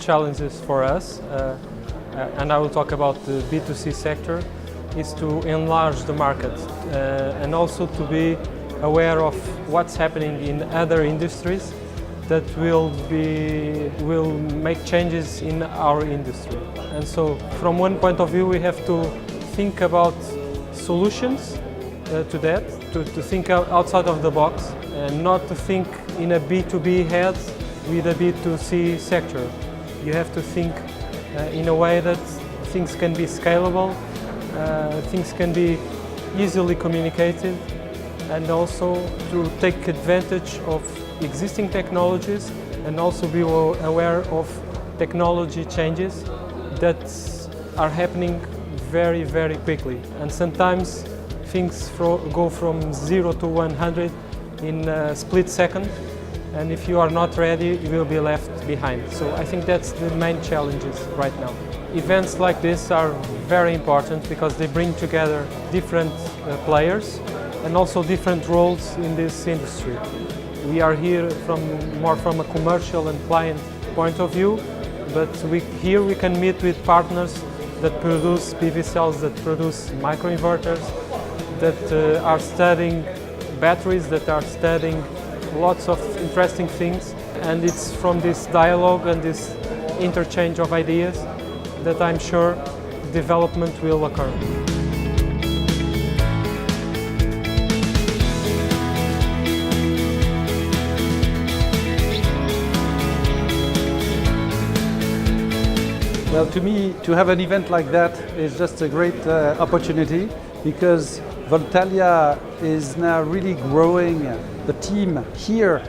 challenges for us, and I will talk about the B2C sector, is to enlarge the market and also to be aware of what's happening in other industries that will make changes in our industry. And so from one point of view we have to think about solutions to that, to think outside of the box and not to think in a B2B head with a B2C sector. You have to think in a way that things can be scalable, things can be easily communicated, and also to take advantage of existing technologies and also be aware of technology changes that are happening very, very quickly. And sometimes things go from 0 to 100 in a split second, and if you are not ready, you will be left behind. So I think that's the main challenges right now. Events like this are very important because they bring together different players and also different roles in this industry. We are here more from a commercial and client point of view, but here we can meet with partners that produce PV cells, that produce microinverters, that are studying batteries, that are studying lots of interesting things. And it's from this dialogue and this interchange of ideas that I'm sure development will occur. Well, to me, to have an event like that is just a great opportunity because Voltalia is now really growing the team here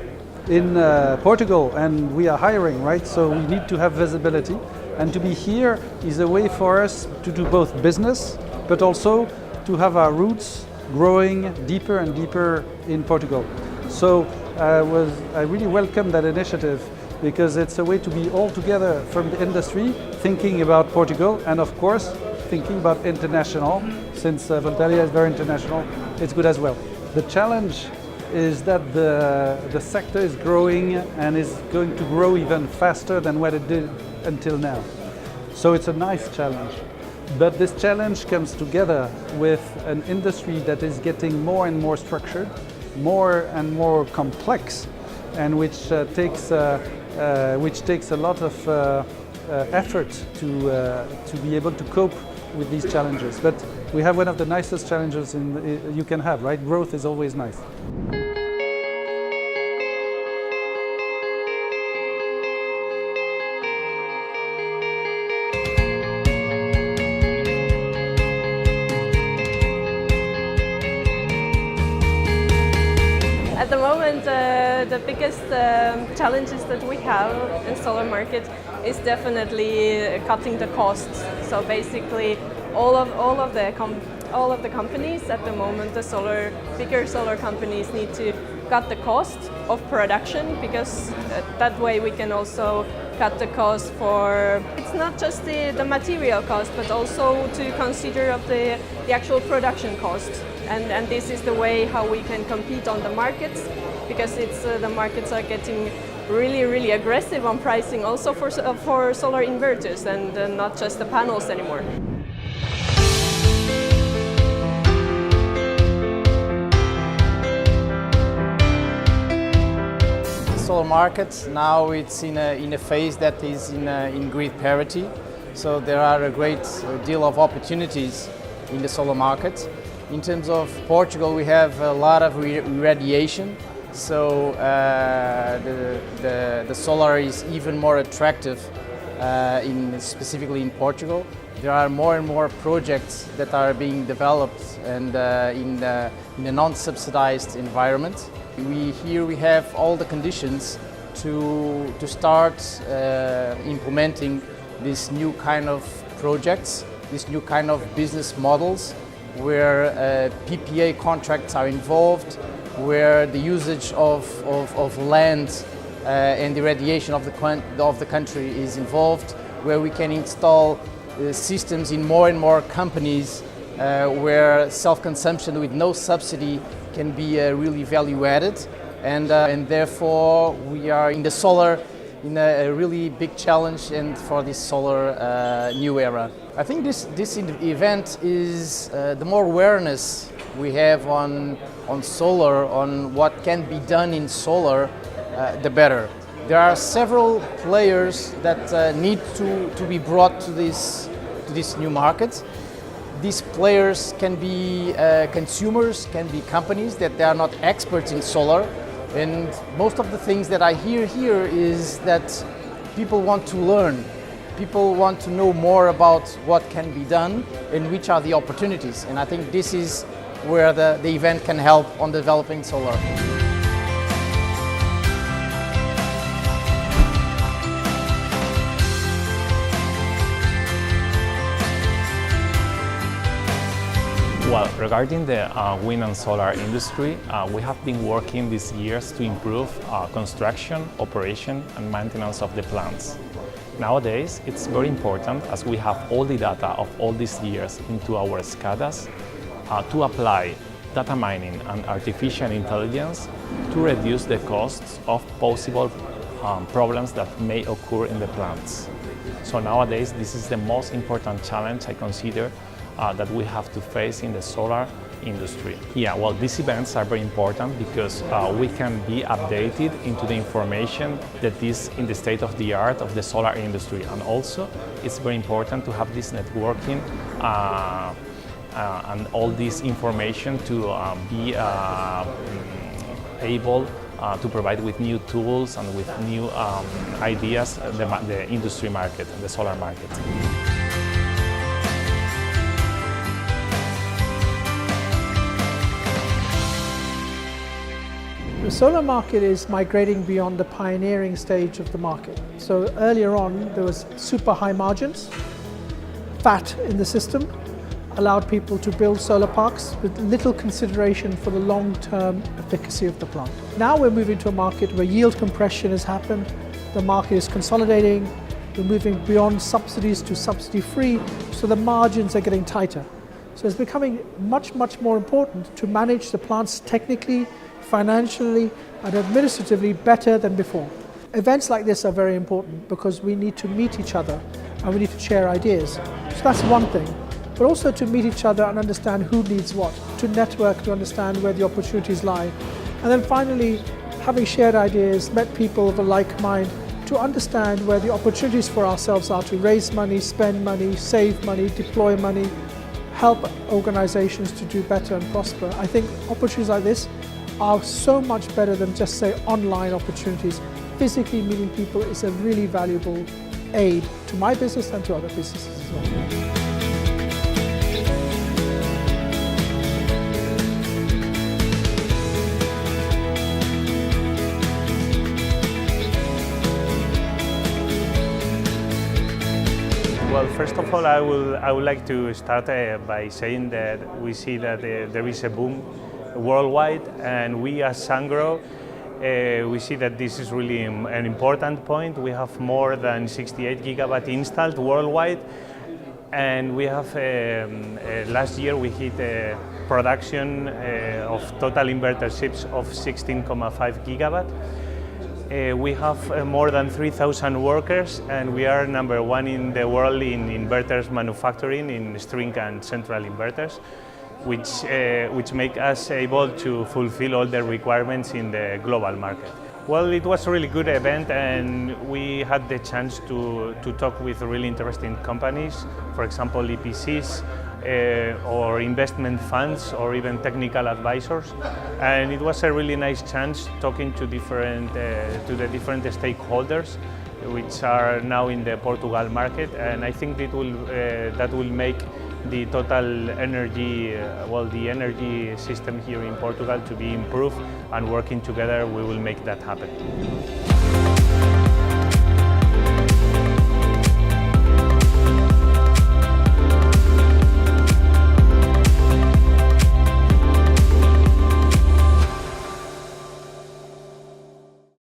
in Portugal, and we are hiring, right? So we need to have visibility, and to be here is a way for us to do both business, but also to have our roots growing deeper and deeper in Portugal. So I really welcome that initiative because it's a way to be all together from the industry, thinking about Portugal, and of course thinking about international. Since Voltalia is very international, it's good as well. The challenge is that the sector is growing and is going to grow even faster than what it did until now. So it's a nice challenge. But this challenge comes together with an industry that is getting more and more structured, more and more complex, and which takes a lot of effort to be able to cope with these challenges. But we have one of the nicest challenges you can have, right? Growth is always nice. At the moment, the biggest challenges that we have in solar market is definitely cutting the costs. So basically, all of the companies at the moment, the bigger solar companies need to cut the cost of production, because that way we can also cut the cost for, it's not just the material cost, but also to consider of the actual production cost. And this is the way how we can compete on the markets, because the markets are getting really, really aggressive on pricing also for solar inverters and not just the panels anymore. Solar market now it's in a phase that is in grid parity, so there are a great deal of opportunities in the solar market. In terms of Portugal, we have a lot of irradiation, so the solar is even more attractive specifically in Portugal. There are more and more projects that are being developed and in a non-subsidized environment. Here we have all the conditions to start implementing this new kind of projects, this new kind of business models, where PPA contracts are involved, where the usage of land and the irradiation of the country is involved, where we can install systems in more and more companies, where self-consumption with no subsidy can be really value added, and therefore we are in the solar in a really big challenge and for this solar new era. I think this event is the more awareness we have on solar, on what can be done in solar, the better. There are several players that need to be brought to this new market. These players can be consumers, can be companies that they are not experts in solar. And most of the things that I hear here is that people want to learn. People want to know more about what can be done and which are the opportunities. And I think this is where the event can help on developing solar. Well, regarding the wind and solar industry, we have been working these years to improve construction, operation and maintenance of the plants. Nowadays, it's very important, as we have all the data of all these years into our SCADAs, to apply data mining and artificial intelligence to reduce the costs of possible problems that may occur in the plants. So nowadays, this is the most important challenge I consider that we have to face in the solar industry. Yeah, well, these events are very important because we can be updated into the information that is in the state of the art of the solar industry. And also, it's very important to have this networking and all this information to be able to provide with new tools and with new ideas the industry market, the solar market. The solar market is migrating beyond the pioneering stage of the market. So earlier on, there was super high margins, fat in the system, allowed people to build solar parks with little consideration for the long-term efficacy of the plant. Now we're moving to a market where yield compression has happened, the market is consolidating, we're moving beyond subsidies to subsidy-free, so the margins are getting tighter. So it's becoming much, much more important to manage the plants technically, financially and administratively better than before. Events like this are very important because we need to meet each other and we need to share ideas. So that's one thing, but also to meet each other and understand who needs what, to network, to understand where the opportunities lie. And then finally, having shared ideas, met people of a like mind, to understand where the opportunities for ourselves are to raise money, spend money, save money, deploy money, help organizations to do better and prosper. I think opportunities like this are so much better than just say online opportunities. Physically meeting people is a really valuable aid to my business and to other businesses as well. Well, first of all, I would like to start by saying that we see that there is a boom worldwide, and we as Sangro, we see that this is really an important point. We have more than 68 gigawatt installed worldwide, and we have last year we hit a production of total inverter chips of 16.5 gigawatt. We have more than 3,000 workers, and we are number one in the world in inverters manufacturing, in string and central inverters, which make us able to fulfill all the requirements in the global market. Well, it was a really good event, and we had the chance to talk with really interesting companies, for example, EPCs, or investment funds, or even technical advisors. And it was a really nice chance talking to the different stakeholders, which are now in the Portugal market. And I think that will make the total energy, the energy system here in Portugal to be improved, and working together we will make that happen.